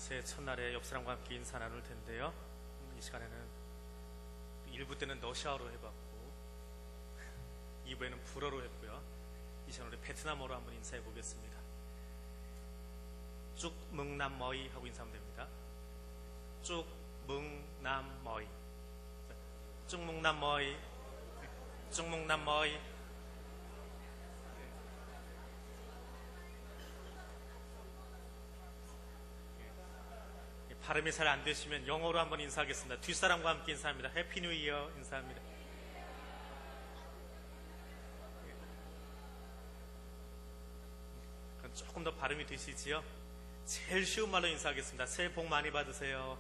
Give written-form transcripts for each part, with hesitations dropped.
새해 첫날에 옆 사람과 함께 인사 나눌 텐데요. 이 시간에는 1부 때는 러시아어로 해봤고 2부에는 불어로 했고요. 이 시간 우리 베트남어로 한번 인사해 보겠습니다. 쭉 뭉남 머이 하고 인사하면 됩니다. 쭉 뭉남 머이, 쭉 뭉남 머이, 쭉 뭉남 머이. 발음이 잘 안 되시면 영어로 한번 인사하겠습니다. 뒷사람과 함께 인사합니다. 해피 뉴 이어 인사합니다. 그럼 조금 더 발음이 되시지요? 제일 쉬운 말로 인사하겠습니다. 새해 복 많이 받으세요.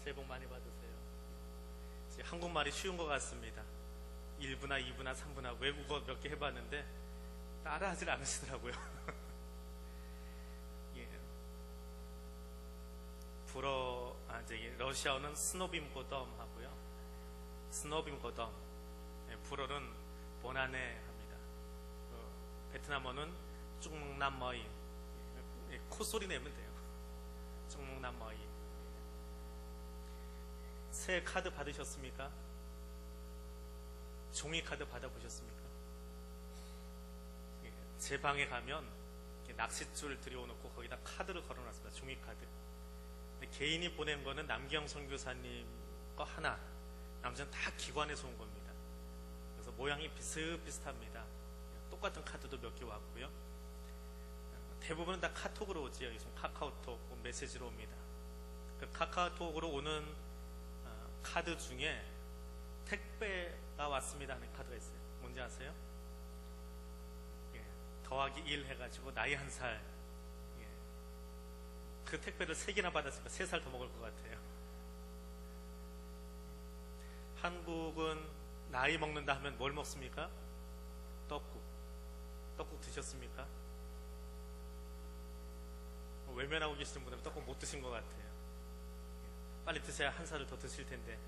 새해 복 많이 받으세요. 한국말이 쉬운 것 같습니다. 1부나 2부나 3부나 외국어 몇 개 해봤는데 따라하질 않으시더라고요. 러시아어는 스노빔고덤 하고요. 스노빔고덤. 불어는 보나네 합니다. 베트남어는 쭉뭉남머이. 콧소리 내면 돼요. 쭉뭉남머이. 새해 카드 받으셨습니까? 종이 카드 받아보셨습니까? 제 방에 가면 낚싯줄 들여놓고 거기다 카드를 걸어놨습니다. 종이 카드. 개인이 보낸 거는 남기영 선교사님 거 하나, 나머지는 다 기관에서 온 겁니다. 그래서 모양이 비슷비슷합니다. 똑같은 카드도 몇 개 왔고요. 대부분은 다 카톡으로 오지요. 카카오톡 메시지로 옵니다. 그 카카오톡으로 오는 카드 중에 택배가 왔습니다 하는 카드가 있어요. 뭔지 아세요? 더하기 1 해가지고 나이 1살. 그 택배를 3개나 받았으니까 3살 더 먹을 것 같아요. 한국은 나이 먹는다 하면 뭘 먹습니까? 떡국. 떡국 드셨습니까? 외면하고 계시는 분들은 떡국 못 드신 것 같아요. 빨리 드셔야 1살을 더 드실 텐데,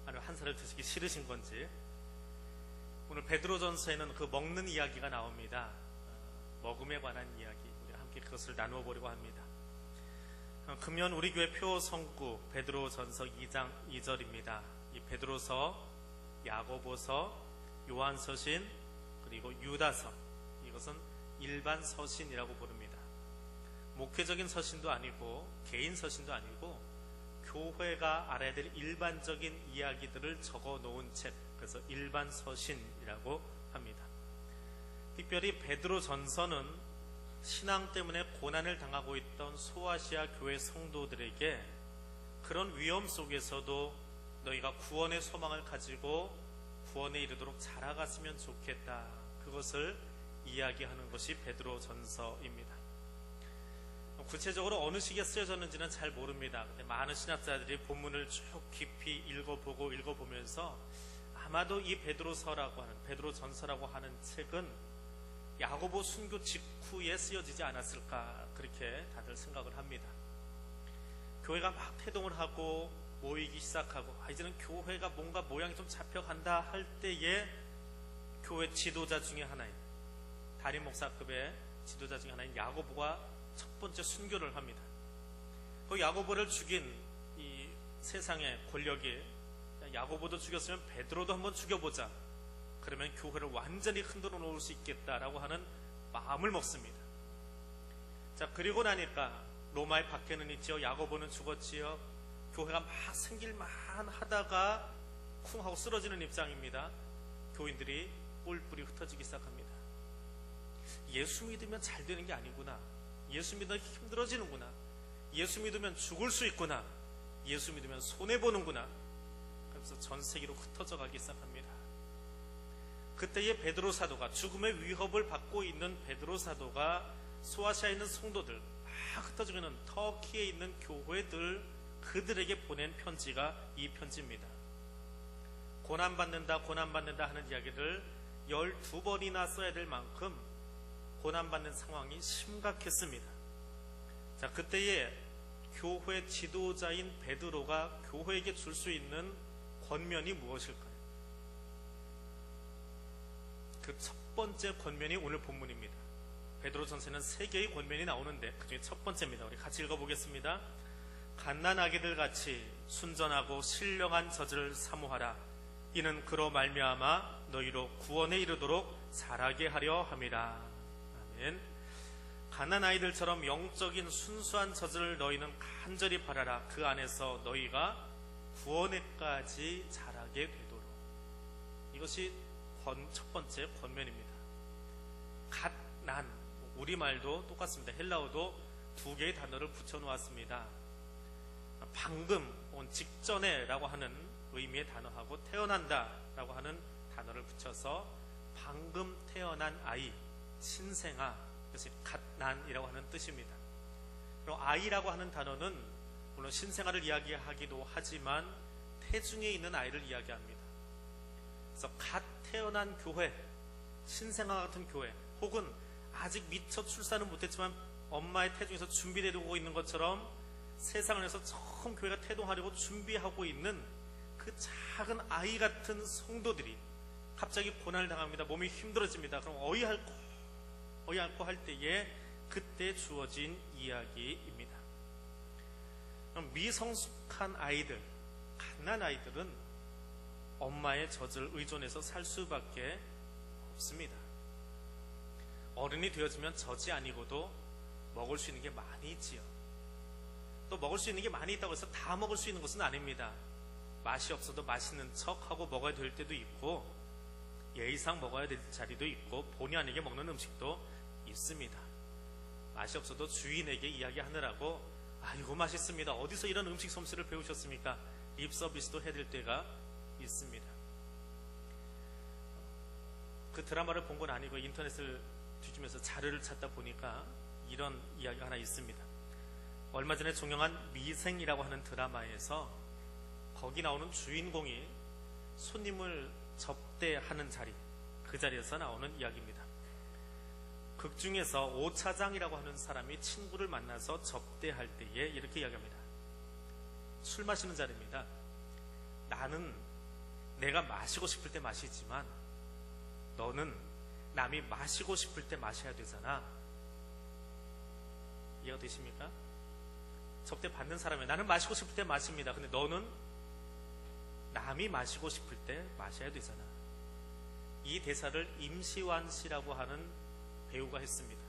아니면 1살을 드시기 싫으신 건지. 오늘 베드로전서에는 그 먹는 이야기가 나옵니다. 먹음에 관한 이야기. 우리가 함께 그것을 나누어 보려고 합니다. 금년 우리 교회 표 성구 베드로전서 2장 2절입니다. 이 베드로서, 야고보서, 요한서신, 그리고 유다서, 이것은 일반 서신이라고 부릅니다. 목회적인 서신도 아니고 개인 서신도 아니고 교회가 알아야 될 일반적인 이야기들을 적어 놓은 책, 그래서 일반 서신이라고 합니다. 특별히 베드로전서는 신앙 때문에 고난을 당하고 있던 소아시아 교회 성도들에게 그런 위험 속에서도 너희가 구원의 소망을 가지고 구원에 이르도록 자라갔으면 좋겠다, 그것을 이야기하는 것이 베드로전서입니다. 구체적으로 어느 시기에 쓰여졌는지는 잘 모릅니다. 근데 많은 신학자들이 본문을 쭉 깊이 읽어보면서 아마도 이 베드로서라고 하는, 베드로전서라고 하는 책은 야고보 순교 직후에 쓰여지지 않았을까, 그렇게 다들 생각을 합니다. 교회가 막 태동을 하고 모이기 시작하고 이제는 교회가 뭔가 모양이 좀 잡혀간다 할 때에 교회 지도자 중에 하나인, 담임 목사급의 지도자 중에 하나인 야고보가 첫 번째 순교를 합니다. 그 야고보를 죽인 이 세상의 권력이 야고보도 죽였으면 베드로도 한번 죽여보자, 그러면 교회를 완전히 흔들어 놓을 수 있겠다라고 하는 마음을 먹습니다. 자, 그리고 나니까 로마의 박해는 있지요. 야고보는 죽었지요. 교회가 막 생길만 하다가 쿵 하고 쓰러지는 입장입니다. 교인들이 뿔뿔이 흩어지기 시작합니다. 예수 믿으면 잘 되는 게 아니구나. 예수 믿으면 힘들어지는구나. 예수 믿으면 죽을 수 있구나. 예수 믿으면 손해보는구나. 그래서 전 세계로 흩어져 가기 시작합니다. 그때의 베드로 사도가, 죽음의 위협을 받고 있는 베드로 사도가 소아시아에 있는 성도들, 막 흩어지고 있는 터키에 있는 교회들, 그들에게 보낸 편지가 이 편지입니다. 고난받는다 하는 이야기를 12번이나 써야 될 만큼 고난받는 상황이 심각했습니다. 자, 그때의 교회 지도자인 베드로가 교회에게 줄 수 있는 권면이 무엇일까요? 그 첫 번째 권면이 오늘 본문입니다. 베드로전서에는 3개의 권면이 나오는데 그중에 첫 번째입니다. 우리 같이 읽어보겠습니다. 갓난아기들 같이 순전하고 신령한 젖을 사모하라. 이는 그로 말미암아 너희로 구원에 이르도록 자라게 하려 함이라. 아멘. 갓난아이들처럼 영적인 순수한 젖을 너희는 간절히 바라라. 그 안에서 너희가 구원에까지 자라게 되도록. 이것이 첫 번째 권면입니다. 갓난, 우리말도 똑같습니다. 헬라어도 2개의 단어를 붙여놓았습니다. 방금, 직전에 라고 하는 의미의 단어하고 태어난다 라고 하는 단어를 붙여서 방금 태어난 아이, 신생아, 그것이 갓난이라고 하는 뜻입니다. 그리고 아이라고 하는 단어는 물론 신생아를 이야기하기도 하지만 태중에 있는 아이를 이야기합니다. 그래서 갓 태어난 교회, 신생아 같은 교회, 혹은 아직 미처 출산은 못했지만 엄마의 태중에서 준비되고 있는 것처럼 세상을 위해서 처음 교회가 태동하려고 준비하고 있는 그 작은 아이 같은 성도들이 갑자기 고난을 당합니다. 몸이 힘들어집니다. 그럼 어이않고 할 때에 그때 주어진 이야기입니다. 그럼 미성숙한 아이들, 갓난 아이들은 엄마의 젖을 의존해서 살 수밖에 없습니다. 어른이 되어지면 젖이 아니고도 먹을 수 있는 게 많이 있지요. 또 먹을 수 있는 게 많이 있다고 해서 다 먹을 수 있는 것은 아닙니다. 맛이 없어도 맛있는 척하고 먹어야 될 때도 있고 예의상 먹어야 될 자리도 있고 본의 아니게 먹는 음식도 있습니다. 맛이 없어도 주인에게 이야기하느라고 이거 맛있습니다. 어디서 이런 음식 솜씨를 배우셨습니까? 립 서비스도 해드릴 때가 있습니다. 그 드라마를 본 건 아니고 인터넷을 뒤지면서 자료를 찾다 보니까 이런 이야기가 하나 있습니다. 얼마 전에 종영한 미생이라고 하는 드라마에서 거기 나오는 주인공이 손님을 접대하는 자리, 그 자리에서 나오는 이야기입니다. 극 중에서 오차장이라고 하는 사람이 친구를 만나서 접대할 때에 이렇게 이야기합니다. 술 마시는 자리입니다. 나는 내가 마시고 싶을 때 마시지만 너는 남이 마시고 싶을 때 마셔야 되잖아. 이해가 되십니까? 접대 받는 사람이 나는 마시고 싶을 때 마십니다. 근데 너는 남이 마시고 싶을 때 마셔야 되잖아. 이 대사를 임시완 씨라고 하는 배우가 했습니다.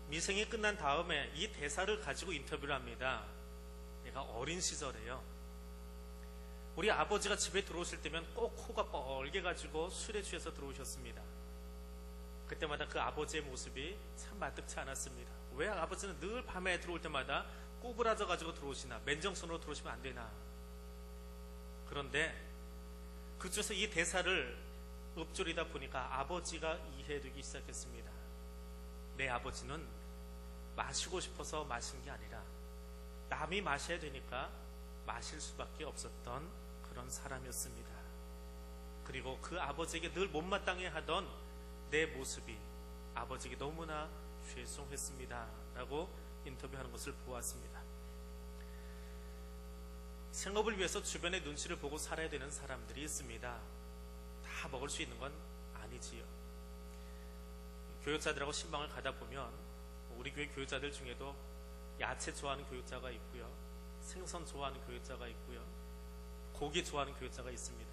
미생이 끝난 다음에 이 대사를 가지고 인터뷰를 합니다. 내가 어린 시절에요. 우리 아버지가 집에 들어오실 때면 꼭 코가 뻘게 가지고 술에 취해서 들어오셨습니다. 그때마다 그 아버지의 모습이 참 마뜩치 않았습니다. 왜 아버지는 늘 밤에 들어올 때마다 꼬부라져 가지고 들어오시나, 맨정신으로 들어오시면 안 되나. 그런데 그중에서 이 대사를 읊조리다 보니까 아버지가 이해되기 시작했습니다. 내 아버지는 마시고 싶어서 마신 게 아니라 남이 마셔야 되니까 마실 수밖에 없었던 그런 사람이었습니다. 그리고 그 아버지에게 늘 못마땅해 하던 내 모습이 아버지에게 너무나 죄송했습니다. 라고 인터뷰하는 것을 보았습니다. 생업을 위해서 주변의 눈치를 보고 살아야 되는 사람들이 있습니다. 다 먹을 수 있는 건 아니지요. 교육자들하고 신방을 가다 보면 우리 교회 교육자들 중에도 야채 좋아하는 교육자가 있고요, 생선 좋아하는 교육자가 있고요, 고기 좋아하는 교육자가 있습니다.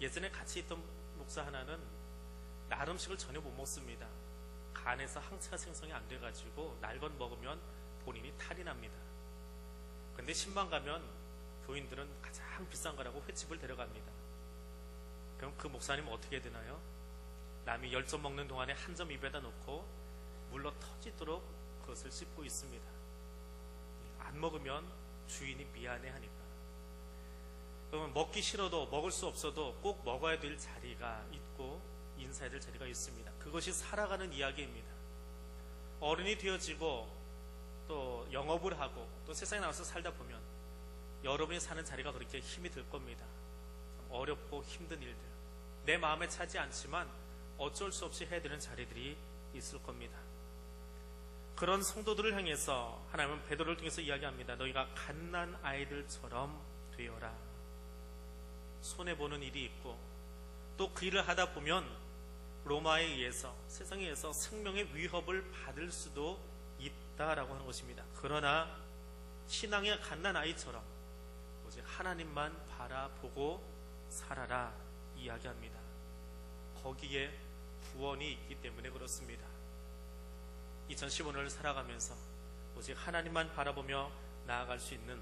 예전에 같이 있던 목사 하나는 날 음식을 전혀 못 먹습니다. 간에서 항체가 생성이 안 돼가지고 날 건 먹으면 본인이 탈이 납니다. 근데 신방 가면 교인들은 가장 비싼 거라고 횟집을 데려갑니다. 그럼 그 목사님은 어떻게 해야 되나요? 남이 10점 먹는 동안에 한 점 입에다 놓고 물러 터지도록 그것을 씹고 있습니다. 안 먹으면 주인이 미안해 하니까. 그러면 먹기 싫어도 먹을 수 없어도 꼭 먹어야 될 자리가 있고 인사해야 될 자리가 있습니다. 그것이 살아가는 이야기입니다. 어른이 되어지고 또 영업을 하고 또 세상에 나와서 살다 보면 여러분이 사는 자리가 그렇게 힘이 들 겁니다. 어렵고 힘든 일들, 내 마음에 차지 않지만 어쩔 수 없이 해야 되는 자리들이 있을 겁니다. 그런 성도들을 향해서 하나님은 베드로를 통해서 이야기합니다. 너희가 갓난 아이들처럼 되어라. 손해보는 일이 있고 또 그 일을 하다 보면 로마에 의해서, 세상에 의해서 생명의 위협을 받을 수도 있다라고 하는 것입니다. 그러나 신앙의 갓난아이처럼 오직 하나님만 바라보고 살아라 이야기합니다. 거기에 구원이 있기 때문에 그렇습니다. 2015년을 살아가면서 오직 하나님만 바라보며 나아갈 수 있는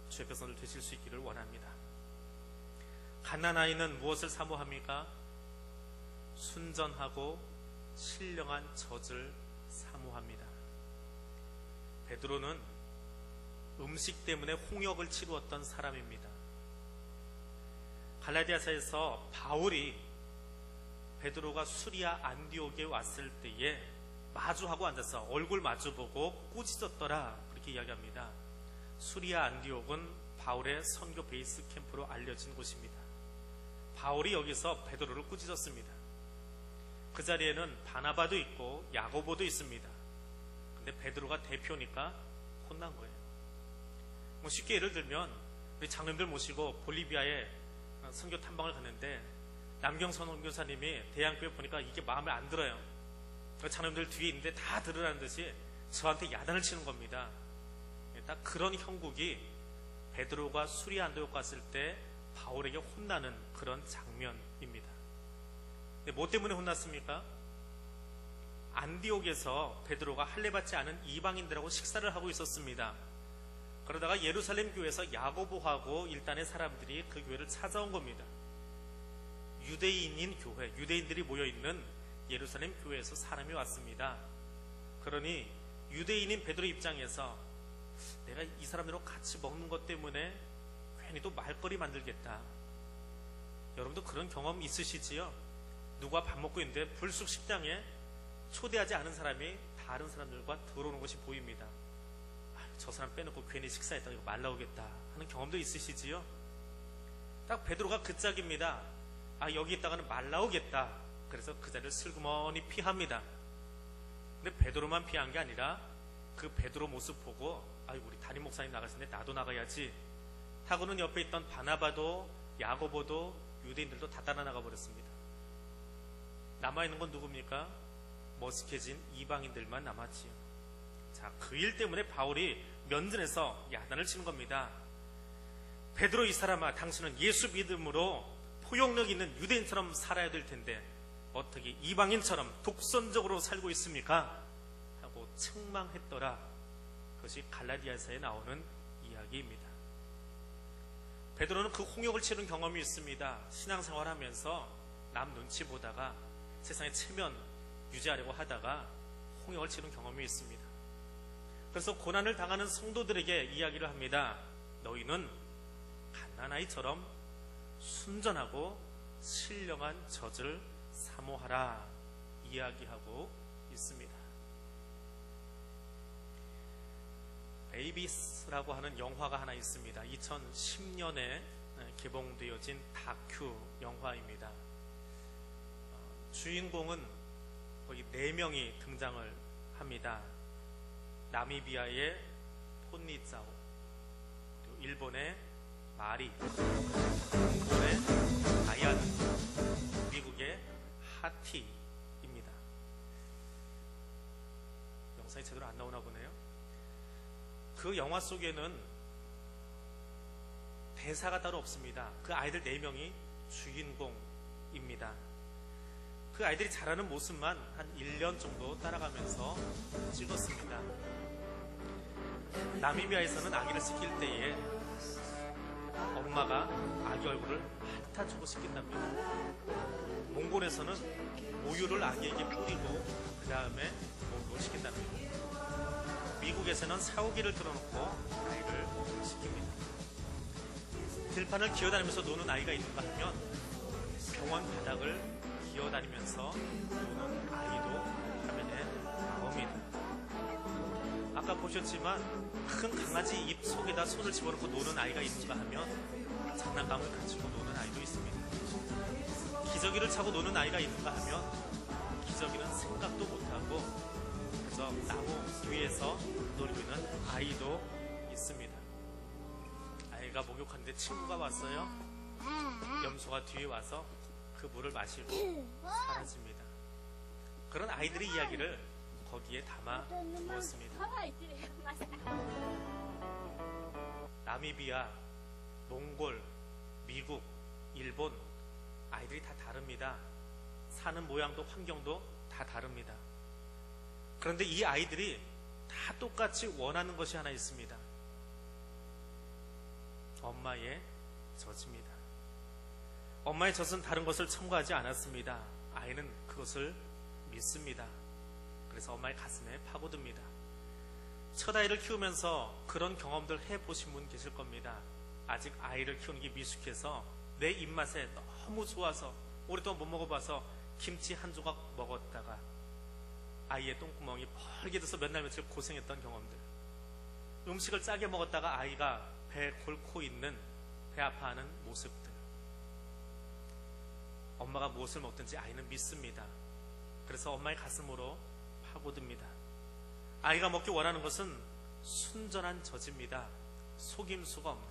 주의 백성들 되실 수 있기를 원합니다. 갓난아이는 무엇을 사모합니까? 순전하고 신령한 젖을 사모합니다. 베드로는 음식 때문에 홍역을 치루었던 사람입니다. 갈라디아서에서 바울이 베드로가 수리아 안디옥에 왔을 때에 마주하고 앉아서 얼굴 마주보고 꾸짖었더라, 그렇게 이야기합니다. 수리아 안디옥은 바울의 선교 베이스 캠프로 알려진 곳입니다. 바울이 여기서 베드로를 꾸짖었습니다. 그 자리에는 바나바도 있고 야고보도 있습니다. 근데 베드로가 대표니까 혼난 거예요. 쉽게 예를 들면 우리 장로님들 모시고 볼리비아에 선교 탐방을 갔는데 남경선 선교사님이 대양교회 보니까 이게 마음에 안 들어요. 장로님들 뒤에 있는데 다 들으라는 듯이 저한테 야단을 치는 겁니다. 딱 그런 형국이 베드로가 수리아 안디옥 갔을 때 바울에게 혼나는 그런 장면입니다. 근데 뭐 때문에 혼났습니까? 안디옥에서 베드로가 할례받지 않은 이방인들하고 식사를 하고 있었습니다. 그러다가 예루살렘 교회에서 야고보하고 일단의 사람들이 그 교회를 찾아온 겁니다. 유대인인 교회, 유대인들이 모여있는 예루살렘 교회에서 사람이 왔습니다. 그러니 유대인인 베드로 입장에서 내가 이 사람들하고 같이 먹는 것 때문에 괜히 또 말거리 만들겠다. 여러분도 그런 경험 있으시지요? 누가 밥 먹고 있는데 불쑥 식당에 초대하지 않은 사람이 다른 사람들과 들어오는 것이 보입니다. 저 사람 빼놓고 괜히 식사했다가 이거 말 나오겠다 하는 경험도 있으시지요? 딱 베드로가 그 짝입니다. 여기 있다가는 말 나오겠다. 그래서 그 자리를 슬그머니 피합니다. 근데 베드로만 피한 게 아니라 그 베드로 모습 보고 우리 담임 목사님 나가시는데 나도 나가야지 하고는 옆에 있던 바나바도 야고보도 유대인들도 다 따라 나가 버렸습니다. 남아있는 건 누굽니까? 머쓱해진 이방인들만 남았지요. 자, 그 일 때문에 바울이 면전에서 야단을 치는 겁니다. 베드로 이 사람아, 당신은 예수 믿음으로 포용력 있는 유대인처럼 살아야 될 텐데 어떻게 이방인처럼 독선적으로 살고 있습니까? 하고 책망했더라. 그것이 갈라디아서에 나오는 이야기입니다. 베드로는 그 홍역을 치른 경험이 있습니다. 신앙생활하면서 남 눈치 보다가 세상의 체면 유지하려고 하다가 홍역을 치른 경험이 있습니다. 그래서 고난을 당하는 성도들에게 이야기를 합니다. 너희는 갓난아이처럼 순전하고 신령한 젖을 사모하라 이야기하고 있습니다. 베이비스라고 하는 영화가 하나 있습니다. 2010년에 개봉되어진 다큐 영화입니다. 주인공은 거의 4명이 등장을 합니다. 나미비아의 폰니자오, 그리고 일본의 마리, 일본의 다이안, 미국의 하티입니다. 영상이 제대로 안 나오나 보네요. 그 영화 속에는 대사가 따로 없습니다. 그 아이들 4명이 주인공입니다. 그 아이들이 자라는 모습만 한 1년 정도 따라가면서 찍었습니다. 나미비아에서는 아기를 씻길 때에 엄마가 아기 얼굴을 핥아주고 씻긴답니다. 몽골에서는 모유를 아기에게 뿌리고 그 다음에 목욕을 시킨답니다. 미국에서는 샤워기를 틀어놓고 아이를 씻깁니다. 들판을 기어다니면서 노는 아이가 있는가 하면 병원 바닥을 기어다니면서 노는 아이도 화면에 나옵니다. 아까 보셨지만 큰 강아지 입 속에다 손을 집어넣고 노는 아이가 있는가 하면 장난감을 가지고 노는 아이도 있습니다. 기저귀를 차고 노는 아이가 있는가 하면 기저귀는 생각도 못하고 그저 나무 뒤에서 놀고 있는 아이도 있습니다. 아이가 목욕하는데 친구가 왔어요. 염소가 뒤에 와서 그 물을 마시고 사라집니다. 그런 아이들의 이야기를 거기에 담아 두었습니다. 나미비아, 몽골, 미국, 일본, 아이들이 다 다릅니다. 사는 모양도 환경도 다 다릅니다. 그런데 이 아이들이 다 똑같이 원하는 것이 하나 있습니다. 엄마의 젖입니다. 엄마의 젖은 다른 것을 첨가하지 않았습니다. 아이는 그것을 믿습니다. 그래서 엄마의 가슴에 파고듭니다. 첫 아이를 키우면서 그런 경험들 해보신 분 계실 겁니다. 아직 아이를 키우는 게 미숙해서 내 입맛에 너무 좋아서 오랫동안 못 먹어봐서 김치 한 조각 먹었다가 아이의 똥구멍이 벌게 돼서 몇 날 며칠 고생했던 경험들, 음식을 짜게 먹었다가 아이가 배 골고 있는, 배 아파하는 모습들. 엄마가 무엇을 먹든지 아이는 믿습니다. 그래서 엄마의 가슴으로 파고듭니다. 아이가 먹기 원하는 것은 순전한 젖입니다. 속임수가 없는,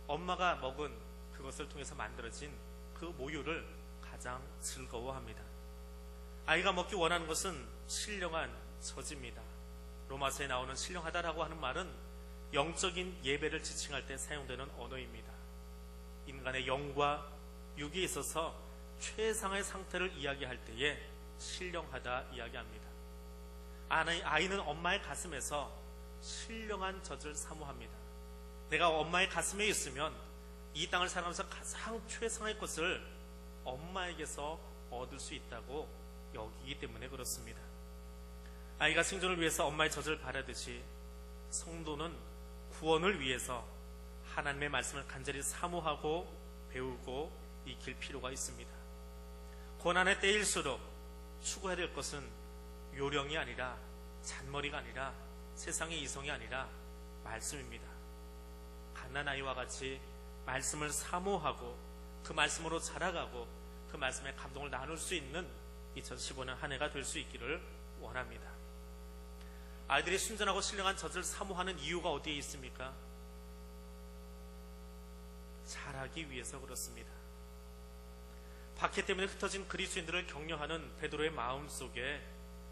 엄마가 먹은 그것을 통해서 만들어진 그 모유를 가장 즐거워합니다. 아이가 먹기 원하는 것은 신령한 젖입니다. 로마서에 나오는 신령하다라고 하는 말은 영적인 예배를 지칭할 때 사용되는 언어입니다. 인간의 영과 육에 있어서 최상의 상태를 이야기할 때에 신령하다 이야기합니다. 아이는 엄마의 가슴에서 신령한 젖을 사모합니다. 내가 엄마의 가슴에 있으면 이 땅을 살아가면서 가장 최상의 것을 엄마에게서 얻을 수 있다고 여기기 때문에 그렇습니다. 아이가 생존을 위해서 엄마의 젖을 바라듯이 성도는 구원을 위해서 하나님의 말씀을 간절히 사모하고 배우고 익힐 필요가 있습니다. 고난의 때일수록 추구해야 될 것은 요령이 아니라, 잔머리가 아니라, 세상의 이성이 아니라 말씀입니다. 갓난아이와 같이 말씀을 사모하고 그 말씀으로 자라가고 그 말씀의 감동을 나눌 수 있는 2015년 한 해가 될 수 있기를 원합니다. 아이들이 순전하고 신령한 젖을 사모하는 이유가 어디에 있습니까? 자라기 위해서 그렇습니다. 박해 때문에 흩어진 그리스도인들을 격려하는 베드로의 마음 속에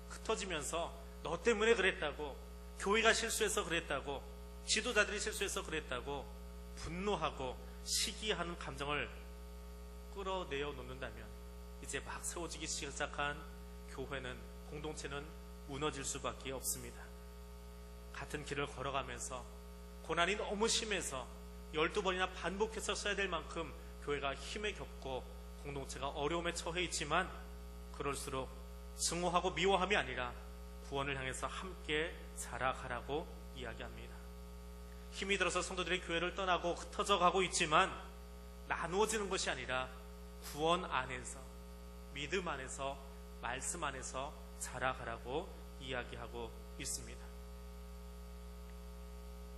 흩어지면서 너 때문에 그랬다고, 교회가 실수해서 그랬다고, 지도자들이 실수해서 그랬다고 분노하고 시기하는 감정을 끌어내어 놓는다면 이제 막 세워지기 시작한 교회는, 공동체는 무너질 수밖에 없습니다. 같은 길을 걸어가면서 고난이 너무 심해서 12번이나 반복해서 써야 될 만큼 교회가 힘에 겹고 공동체가 어려움에 처해 있지만, 그럴수록 증오하고 미워함이 아니라 구원을 향해서 함께 자라가라고 이야기합니다. 힘이 들어서 성도들이 교회를 떠나고 흩어져 가고 있지만 나누어지는 것이 아니라 구원 안에서, 믿음 안에서, 말씀 안에서 자라가라고 이야기하고 있습니다.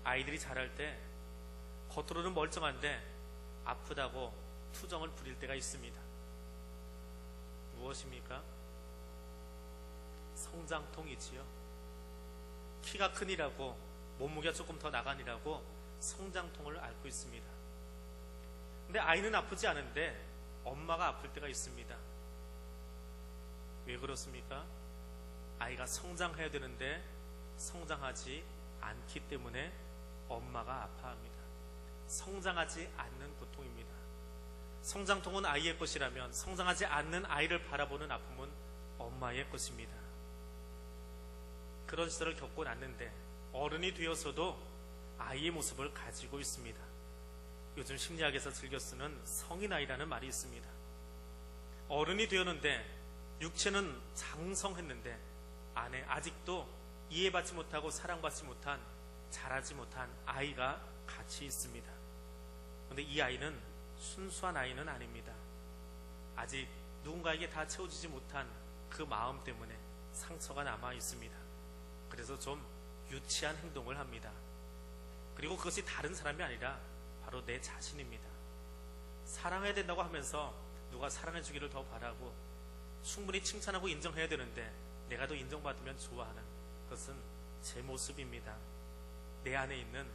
아이들이 자랄 때 겉으로는 멀쩡한데 아프다고 투정을 부릴 때가 있습니다. 무엇입니까? 성장통이지요. 키가 크니라고, 몸무게가 조금 더 나가니라고 성장통을 앓고 있습니다. 근데 아이는 아프지 않은데 엄마가 아플 때가 있습니다. 왜 그렇습니까? 아이가 성장해야 되는데 성장하지 않기 때문에 엄마가 아파합니다. 성장하지 않는 고통입니다. 성장통은 아이의 것이라면 성장하지 않는 아이를 바라보는 아픔은 엄마의 것입니다. 그런 시절을 겪고 났는데 어른이 되어서도 아이의 모습을 가지고 있습니다. 요즘 심리학에서 즐겨 쓰는 성인아이라는 말이 있습니다. 어른이 되었는데 육체는 장성했는데 안에 아직도 이해받지 못하고 사랑받지 못한, 자라지 못한 아이가 같이 있습니다. 그런데 이 아이는 순수한 아이는 아닙니다. 아직 누군가에게 다 채워지지 못한 그 마음 때문에 상처가 남아 있습니다. 그래서 좀 유치한 행동을 합니다. 그리고 그것이 다른 사람이 아니라 바로 내 자신입니다. 사랑해야 된다고 하면서 누가 사랑해 주기를 더 바라고 충분히 칭찬하고 인정해야 되는데 내가 더 인정받으면 좋아하는 그것은 제 모습입니다. 내 안에 있는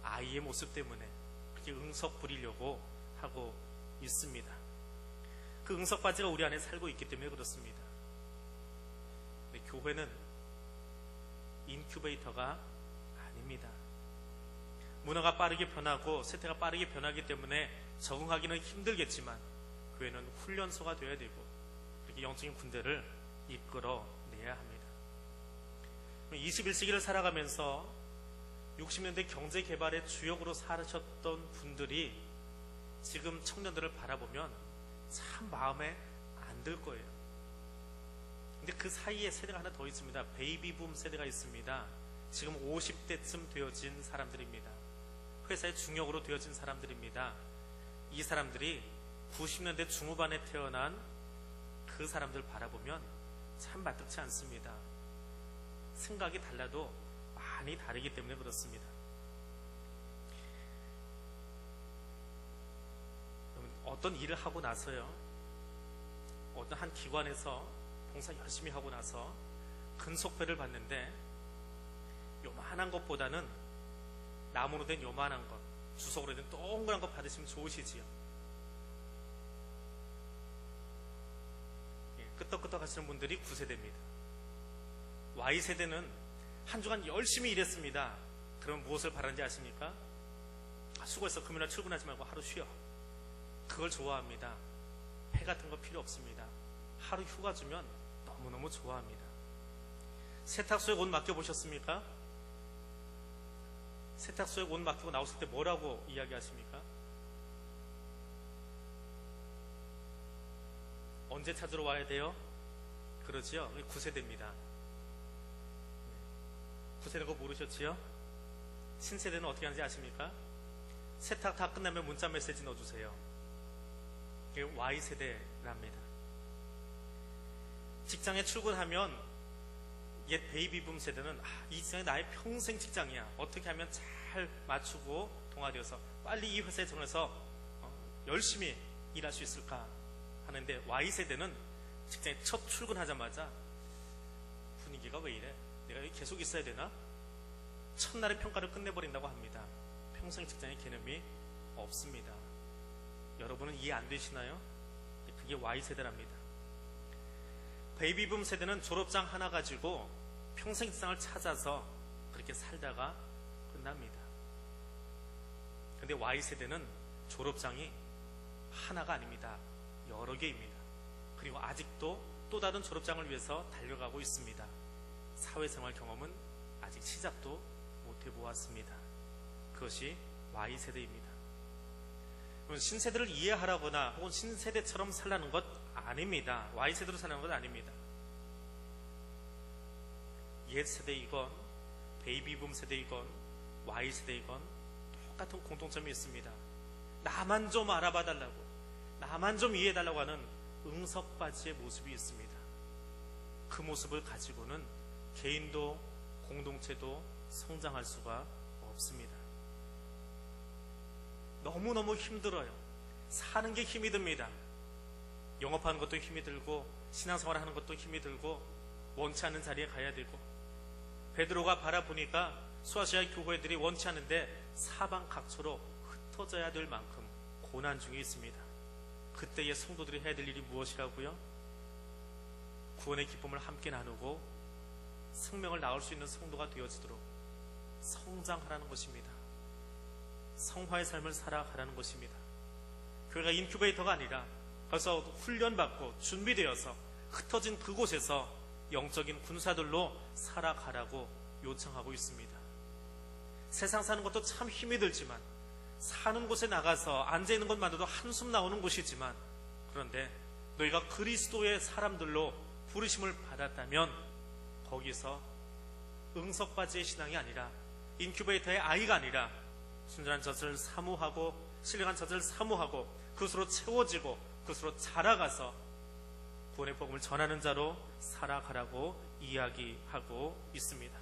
아이의 모습 때문에 그렇게 응석 부리려고 하고 있습니다. 그 응석바지가 우리 안에 살고 있기 때문에 그렇습니다. 교회는 인큐베이터가 아닙니다. 문화가 빠르게 변하고 세태가 빠르게 변하기 때문에 적응하기는 힘들겠지만 교회는 훈련소가 되어야 되고 그렇게 영적인 군대를 이끌어내야 합니다. 21세기를 살아가면서 60년대 경제개발의 주역으로 사셨던 분들이 지금 청년들을 바라보면 참 마음에 안 들 거예요. 근데 그 사이에 세대가 하나 더 있습니다. 베이비붐 세대가 있습니다. 지금 50대쯤 되어진 사람들입니다. 회사의 중역으로 되어진 사람들입니다. 이 사람들이 90년대 중후반에 태어난 그 사람들 바라보면 참 마땅치 않습니다. 생각이 달라도 많이 다르기 때문에 그렇습니다. 어떤 일을 하고 나서요, 어떤 한 기관에서 봉사 열심히 하고 나서 근속회를 받는데 요만한 것보다는 나무로 된 요만한 것, 주석으로 된 동그란 것 받으시면 좋으시지요. 끄떡끄떡 하시는 분들이 9세대입니다. Y세대는 한 주간 열심히 일했습니다. 그럼 무엇을 바라는지 아십니까? 수고했어. 금요일날 출근하지 말고 하루 쉬어. 그걸 좋아합니다. 배 같은 거 필요 없습니다. 하루 휴가 주면 너무너무 좋아합니다. 세탁소에 옷 맡겨보셨습니까? 세탁소에 옷 맡기고 나오실 때 뭐라고 이야기하십니까? 언제 찾으러 와야 돼요? 그러지요? 9세대입니다. 9세대 그거 모르셨지요? 신세대는 어떻게 하는지 아십니까? 세탁 다 끝나면 문자 메시지 넣어주세요. 이게 Y세대랍니다. 직장에 출근하면 옛 베이비붐 세대는 이 직장이 나의 평생 직장이야. 어떻게 하면 잘 맞추고 동아리여서 빨리 이 회사에 정해서 열심히 일할 수 있을까 하는데, Y세대는 직장에 첫 출근하자마자 분위기가 왜 이래? 내가 여기 계속 있어야 되나? 첫날의 평가를 끝내버린다고 합니다. 평생 직장의 개념이 없습니다. 여러분은 이해 안 되시나요? 그게 Y세대랍니다. 베이비붐 세대는 졸업장 하나 가지고 평생 직장을 찾아서 그렇게 살다가 끝납니다. 근데 Y세대는 졸업장이 하나가 아닙니다. 여러 개입니다. 그리고 아직도 또 다른 졸업장을 위해서 달려가고 있습니다. 사회생활 경험은 아직 시작도 못 해보았습니다. 그것이 Y세대입니다. 신세대를 이해하라거나 혹은 신세대처럼 살라는 것 아닙니다. Y세대로 사는 것 아닙니다. 옛세대이건 베이비붐 세대이건 Y세대이건 똑같은 공통점이 있습니다. 나만 좀 알아봐 달라고, 나만 좀 이해해 달라고 하는 응석바지의 모습이 있습니다. 그 모습을 가지고는 개인도 공동체도 성장할 수가 없습니다. 너무너무 힘들어요. 사는 게 힘이 듭니다. 영업하는 것도 힘이 들고 신앙생활 하는 것도 힘이 들고 원치 않는 자리에 가야 되고, 베드로가 바라보니까 수아시아 교회들이 원치 않은데 사방 각처로 흩어져야 될 만큼 고난 중에 있습니다. 그때의 성도들이 해야 될 일이 무엇이라고요? 구원의 기쁨을 함께 나누고 생명을 낳을 수 있는 성도가 되어지도록 성장하라는 것입니다. 성화의 삶을 살아가라는 것입니다. 교회가 인큐베이터가 아니라 벌써 훈련받고 준비되어서 흩어진 그곳에서 영적인 군사들로 살아가라고 요청하고 있습니다. 세상 사는 것도 참 힘이 들지만, 사는 곳에 나가서 앉아있는 것만으로도 한숨 나오는 곳이지만, 그런데 너희가 그리스도의 사람들로 부르심을 받았다면 거기서 응석바지의 신앙이 아니라, 인큐베이터의 아이가 아니라 순전한 젖을 사모하고 신령한 젖을 사모하고 그것으로 채워지고 그것으로 자라가서 구원의 복음을 전하는 자로 살아가라고 이야기하고 있습니다.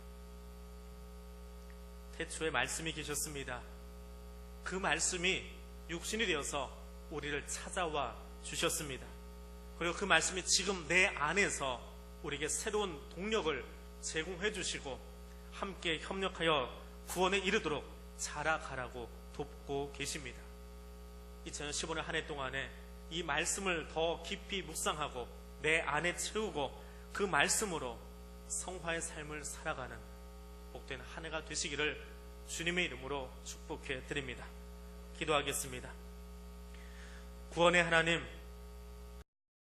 태초에 말씀이 계셨습니다. 그 말씀이 육신이 되어서 우리를 찾아와 주셨습니다. 그리고 그 말씀이 지금 내 안에서 우리에게 새로운 동력을 제공해 주시고 함께 협력하여 구원에 이르도록 자라가라고 돕고 계십니다. 2015년 한 해 동안에 이 말씀을 더 깊이 묵상하고 내 안에 채우고 그 말씀으로 성화의 삶을 살아가는 복된 한 해가 되시기를 주님의 이름으로 축복해 드립니다. 기도하겠습니다. 구원의 하나님,